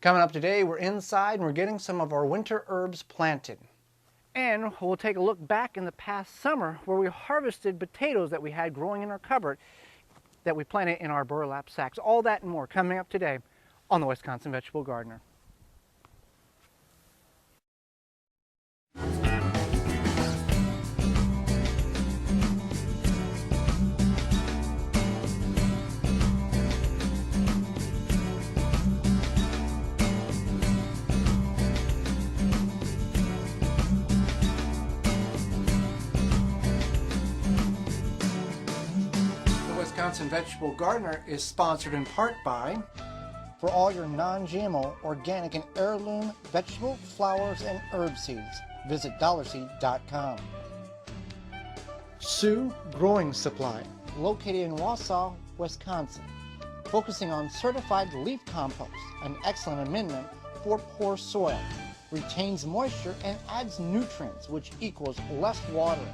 Coming up today, we're inside and we're getting some of our winter herbs planted. And we'll take a look back in the past summer where we harvested potatoes that we had growing in our cupboard that we planted in our burlap sacks. All that and more coming up today on the Wisconsin Vegetable Gardener. Wisconsin Vegetable Gardener is sponsored in part by, for all your non-GMO, organic and heirloom vegetable, flowers, and herb seeds, visit dollarseed.com. Sioux Growing Supply, located in Wausau, Wisconsin, focusing on certified leaf compost, an excellent amendment for poor soil, retains moisture and adds nutrients, which equals less watering.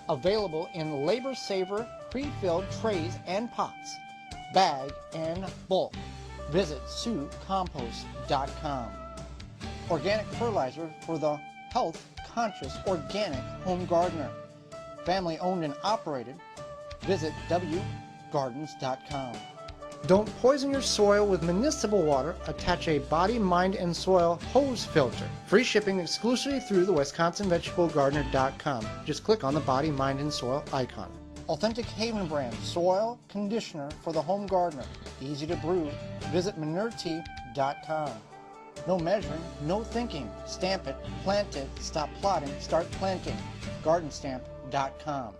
Available in labor-saver pre-filled trays and pots, bag and bulk. Visit SiouxCompost.com. Organic fertilizer for the health-conscious organic home gardener. Family owned and operated. Visit WGardens.com. Don't poison your soil with municipal water. Attach a body, mind, and soil hose filter. Free shipping exclusively through the WisconsinVegetableGardener.com. Just click on the body, mind, and soil icon. Authentic Haven brand soil conditioner for the home gardener. Easy to brew. Visit ManureTea.com. No measuring, no thinking. Stamp it, plant it, stop plotting, start planting. GardenStamp.com.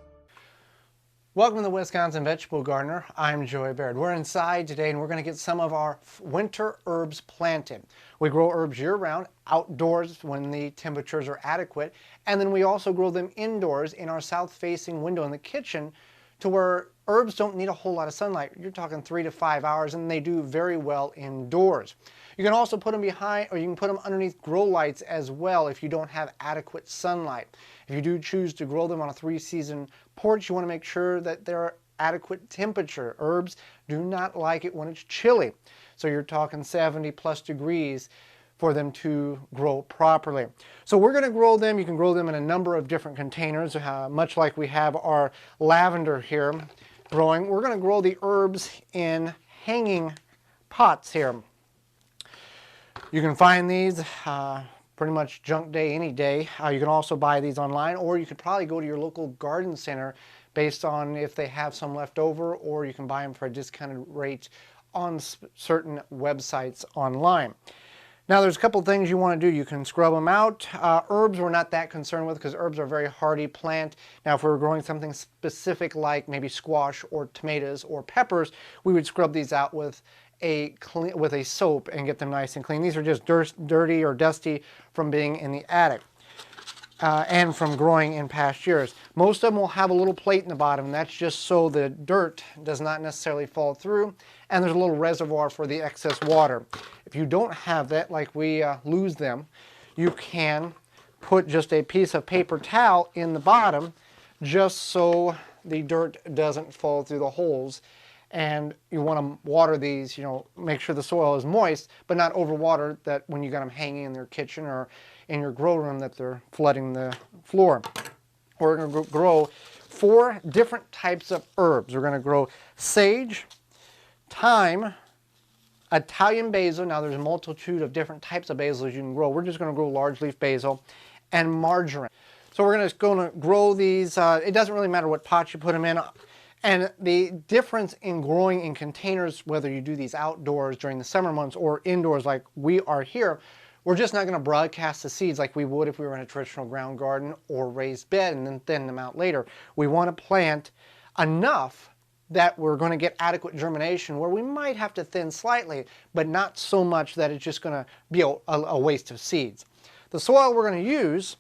Welcome to the Wisconsin Vegetable Gardener. I'm Joey Baird. We're inside today and we're going to get some of our winter herbs planted. We grow herbs year-round, outdoors when the temperatures are adequate, and then we also grow them indoors in our south-facing window in the kitchen to where herbs don't need a whole lot of sunlight. You're talking 3 to 5 hours, and they do very well indoors. You can also put them behind, or you can put them underneath grow lights as well if you don't have adequate sunlight. If you do choose to grow them on a 3-season porch, you want to make sure that they're adequate temperature. Herbs do not like it when it's chilly. So you're talking 70+ degrees for them to grow properly. So we're going to grow them. You can grow them in a number of different containers, much like we have our lavender here growing. We're going to grow the herbs in hanging pots here. You can find these pretty much junk day any day. You can also buy these online, or you could probably go to your local garden center based on if they have some left over, or you can buy them for a discounted rate on certain websites online. Now there's a couple things you want to do. You can scrub them out. Herbs we're not that concerned with because herbs are a very hardy plant. Now if we were growing something specific like maybe squash or tomatoes or peppers, we would scrub these out with a soap and get them nice and clean. These are just dirty or dusty from being in the attic and from growing in past years. Most of them will have a little plate in the bottom, and that's just so the dirt does not necessarily fall through, and there's a little reservoir for the excess water. If you don't have that, like we lose them, you can put just a piece of paper towel in the bottom just so the dirt doesn't fall through the holes. And you want to water these, make sure the soil is moist, but not overwater that when you got them hanging in their kitchen or in your grow room that they're flooding the floor. We're going to grow 4 different types of herbs. We're going to grow sage, thyme, Italian basil. Now there's a multitude of different types of basils you can grow. We're just going to grow large leaf basil, and marjoram. So we're going to grow these. It doesn't really matter what pot you put them in. And the difference in growing in containers, whether you do these outdoors during the summer months or indoors like we are here, we're just not going to broadcast the seeds like we would if we were in a traditional ground garden or raised bed and then thin them out later. We want to plant enough that we're going to get adequate germination where we might have to thin slightly, but not so much that it's just going to be a waste of seeds. The soil we're going to use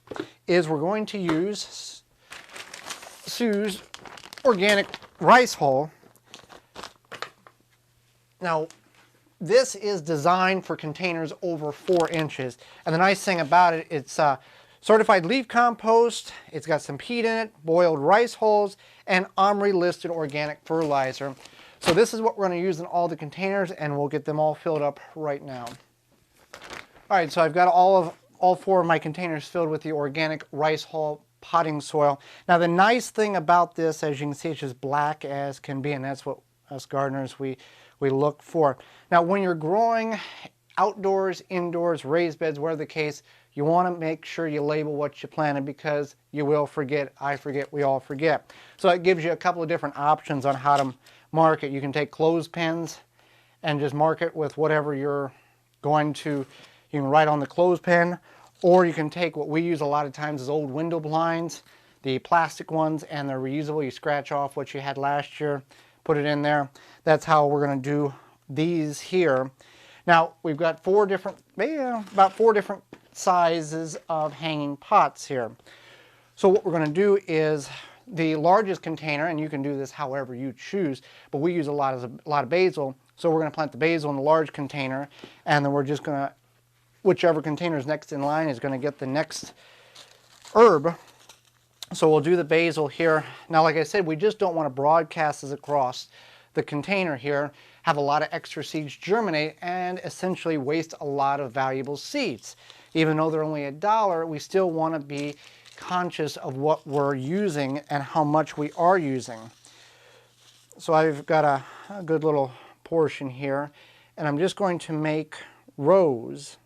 is we're going to use Sioux's organic rice hull. Now this is designed for containers over 4 inches, and the nice thing about it, it's certified leaf compost, it's got some peat in it, boiled rice hulls, and OMRI listed organic fertilizer. So this is what we're going to use in all the containers, and we'll get them all filled up right now. All right, so I've got all 4 of my containers filled with the organic rice hull potting soil. Now the nice thing about this, as you can see, it's just black as can be, and that's what us gardeners we look for. Now when you're growing outdoors, indoors, raised beds, whatever the case, you want to make sure you label what you planted, because you will forget, I forget, we all forget. So it gives you a couple of different options on how to mark it. You can take clothespins and just mark it with whatever you're going to. You can write on the clothespin, or you can take what we use a lot of times is old window blinds, the plastic ones, and they're reusable. You scratch off what you had last year, put it in there. That's how we're going to do these here. Now we've got about 4 different sizes of hanging pots here. So what we're going to do is the largest container, and you can do this however you choose, but we use a lot of basil, so we're going to plant the basil in the large container, and then we're just going to, whichever container is next in line is going to get the next herb. So we'll do the basil here. Now, like I said, we just don't want to broadcast this across the container here, have a lot of extra seeds germinate, and essentially waste a lot of valuable seeds. Even though they're only $1, we still want to be conscious of what we're using and how much we are using. So I've got a good little portion here, and I'm just going to make rows.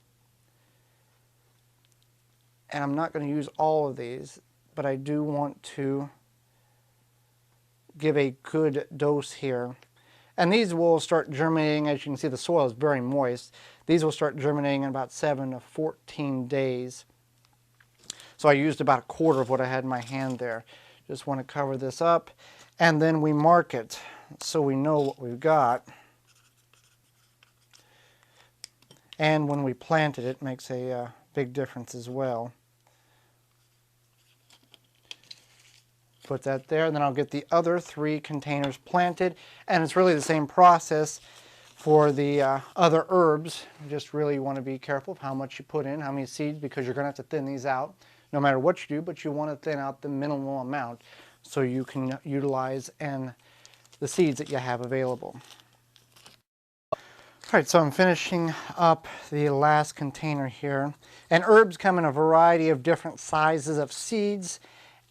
And I'm not going to use all of these, but I do want to give a good dose here. And these will start germinating. As you can see, the soil is very moist. These will start germinating in about 7 to 14 days. So I used about 1/4 of what I had in my hand there. Just want to cover this up, and then we mark it so we know what we've got. And when we plant it, it makes a big difference as well. Put that there, and then I'll get the other 3 containers planted, and it's really the same process for the other herbs. You just really want to be careful of how much you put in, how many seeds, because you're going to have to thin these out no matter what you do, but you want to thin out the minimal amount so you can utilize the seeds that you have available. All right, so I'm finishing up the last container here, and herbs come in a variety of different sizes of seeds,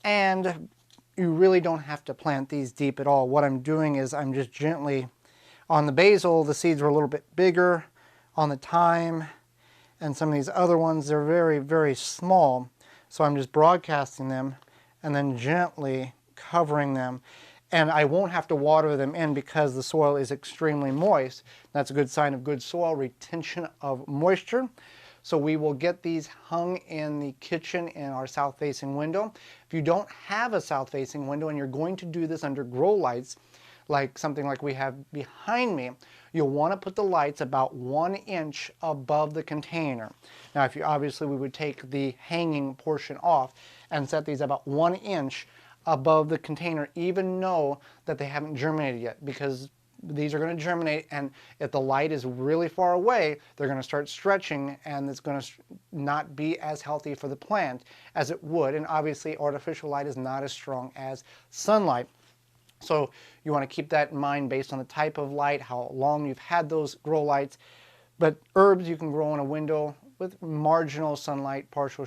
and you really don't have to plant these deep at all. What I'm doing is I'm just gently, on the basil, the seeds were a little bit bigger, on the thyme, and some of these other ones, they're very, very small. So I'm just broadcasting them and then gently covering them. And I won't have to water them in because the soil is extremely moist. That's a good sign of good soil retention of moisture. So we will get these hung in the kitchen in our south-facing window. If you don't have a south-facing window and you're going to do this under grow lights, like something like we have behind me, you'll want to put the lights about 1 inch above the container. Now, if you obviously, we would take the hanging portion off and set these about 1 inch above the container, even though that they haven't germinated yet, because these are going to germinate, and if the light is really far away, they're going to start stretching, and it's going to not be as healthy for the plant as it would. And obviously artificial light is not as strong as sunlight. So you want to keep that in mind based on the type of light, how long you've had those grow lights. But herbs you can grow in a window with marginal sunlight, partial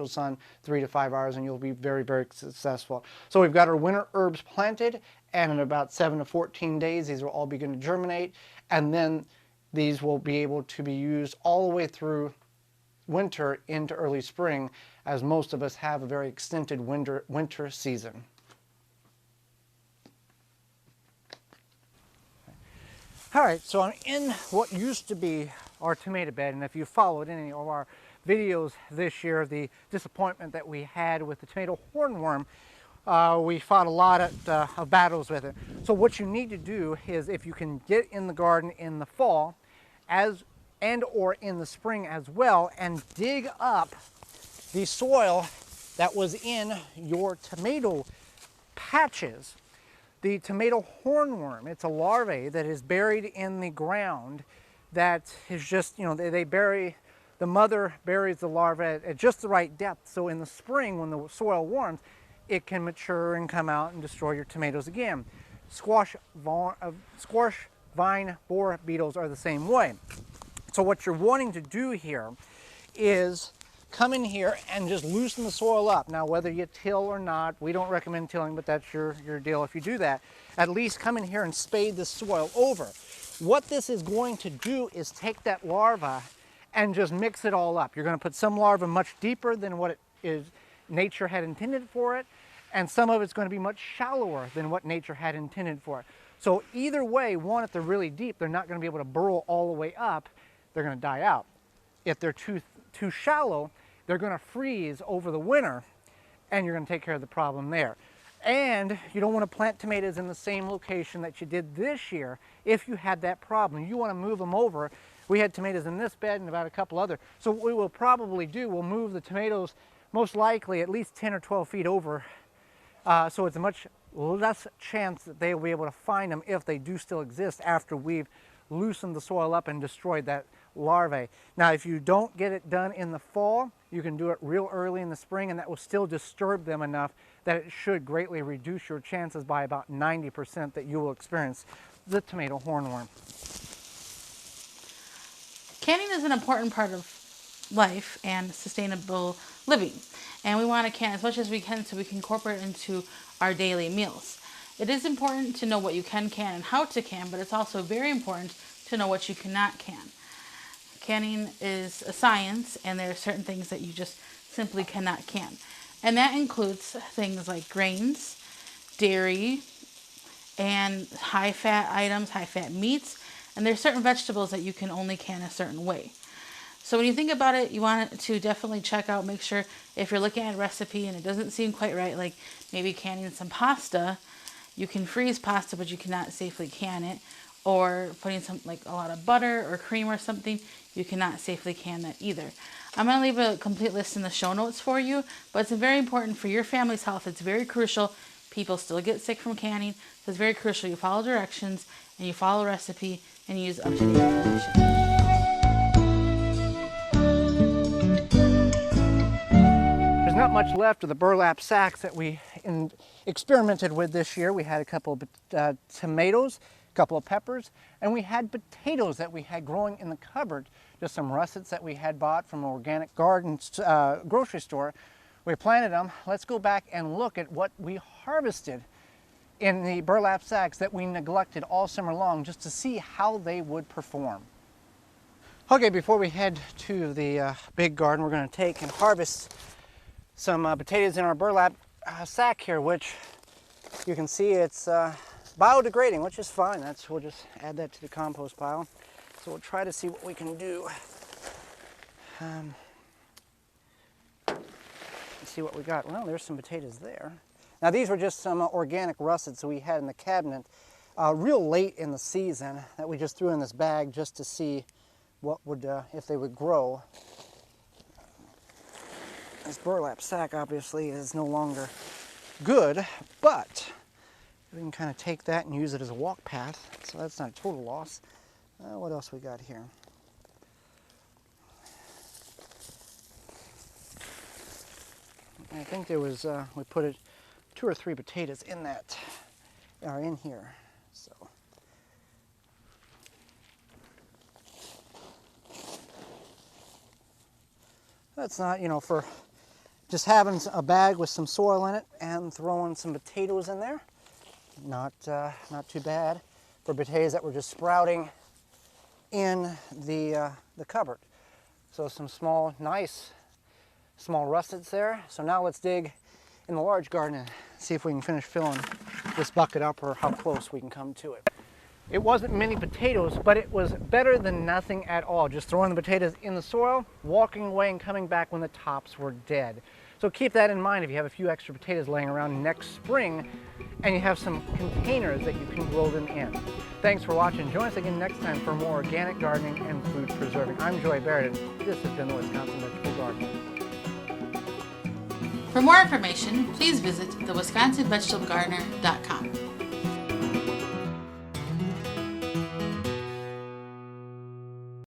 sun, 3 to 5 hours, and you'll be very, very successful. So we've got our winter herbs planted, and in about 7 to 14 days, these will all begin to germinate, and then these will be able to be used all the way through winter into early spring, as most of us have a very extended winter season. All right, so I'm in what used to be our tomato bed, and if you followed any of our videos this year, the disappointment that we had with the tomato hornworm, we fought a lot of battles with it. So what you need to do is, if you can get in the garden in the fall or in the spring as well, and dig up the soil that was in your tomato patches. The tomato hornworm, it's a larvae that is buried in the ground that is just, you know, the mother buries the larva at just the right depth. So in the spring, when the soil warms, it can mature and come out and destroy your tomatoes again. Squash vine borer beetles are the same way. So what you're wanting to do here is come in here and just loosen the soil up. Now, whether you till or not, we don't recommend tilling, but that's your deal. If you do that, at least come in here and spade the soil over. What this is going to do is take that larva and just mix it all up. You're going to put some larva much deeper than what it is nature had intended for it, and some of it's going to be much shallower than what nature had intended for it. So either way, one, if they're really deep, they're not going to be able to burrow all the way up. They're going to die out. If they're too shallow, they're going to freeze over the winter, and you're going to take care of the problem there. And you don't want to plant tomatoes in the same location that you did this year if you had that problem. You want to move them over. We had tomatoes in this bed and about a couple other. So what we will probably do, we'll move the tomatoes most likely at least 10 or 12 feet over, so it's a much less chance that they will be able to find them if they do still exist after we've loosened the soil up and destroyed that larvae. Now, if you don't get it done in the fall, you can do it real early in the spring, and that will still disturb them enough that it should greatly reduce your chances by about 90% that you will experience the tomato hornworm. Canning is an important part of life and sustainable living, and we want to can as much as we can so we can incorporate it into our daily meals. It is important to know what you can and how to can, but it's also very important to know what you cannot can. Canning is a science, and there are certain things that you just simply cannot can. And that includes things like grains, dairy, and high-fat items, high-fat meats, and there's certain vegetables that you can only can a certain way. So when you think about it, you want to definitely check out, make sure if you're looking at a recipe and it doesn't seem quite right, like maybe canning some pasta, you can freeze pasta, but you cannot safely can it. Or putting some, like a lot of butter or cream or something, you cannot safely can that either. I'm going to leave a complete list in the show notes for you, but it's very important for your family's health. It's very crucial. People still get sick from canning, so it's very crucial you follow directions and you follow a recipe and use up-to-date information. There's not much left of the burlap sacks that we experimented with this year. We had a couple of tomatoes, a couple of peppers, and we had potatoes that we had growing in the cupboard, just some russets that we had bought from an organic garden grocery store. We planted them. Let's go back and look at what we harvested in the burlap sacks that we neglected all summer long, just to see how they would perform. Okay, before we head to the big garden, we're going to take and harvest some potatoes in our burlap sack here, which you can see it's biodegrading, which is fine. We'll just add that to the compost pile. So we'll try to see what we can do. Let's see what we got. Well, there's some potatoes there. Now these were just some organic russets that we had in the cabinet real late in the season that we just threw in this bag just to see what would, if they would grow. This burlap sack obviously is no longer good, but we can kind of take that and use it as a walk path, so that's not a total loss. What else we got here? I think there was, we put 2 or 3 potatoes in that, are in here, so. That's not, you know, for just having a bag with some soil in it and throwing some potatoes in there. Not too bad for potatoes that were just sprouting in the cupboard. So some small, nice, small russets there. So now let's dig in the large garden and see if we can finish filling this bucket up, or how close we can come to it. It wasn't many potatoes, but it was better than nothing at all. Just throwing the potatoes in the soil, walking away and coming back when the tops were dead. So keep that in mind if you have a few extra potatoes laying around next spring and you have some containers that you can grow them in. Thanks for watching. Join us again next time for more organic gardening and food preserving. I'm Joy Barrett, and this has been the Wisconsin Vegetable Garden. For more information, please visit thewisconsinvegetablegardener.com.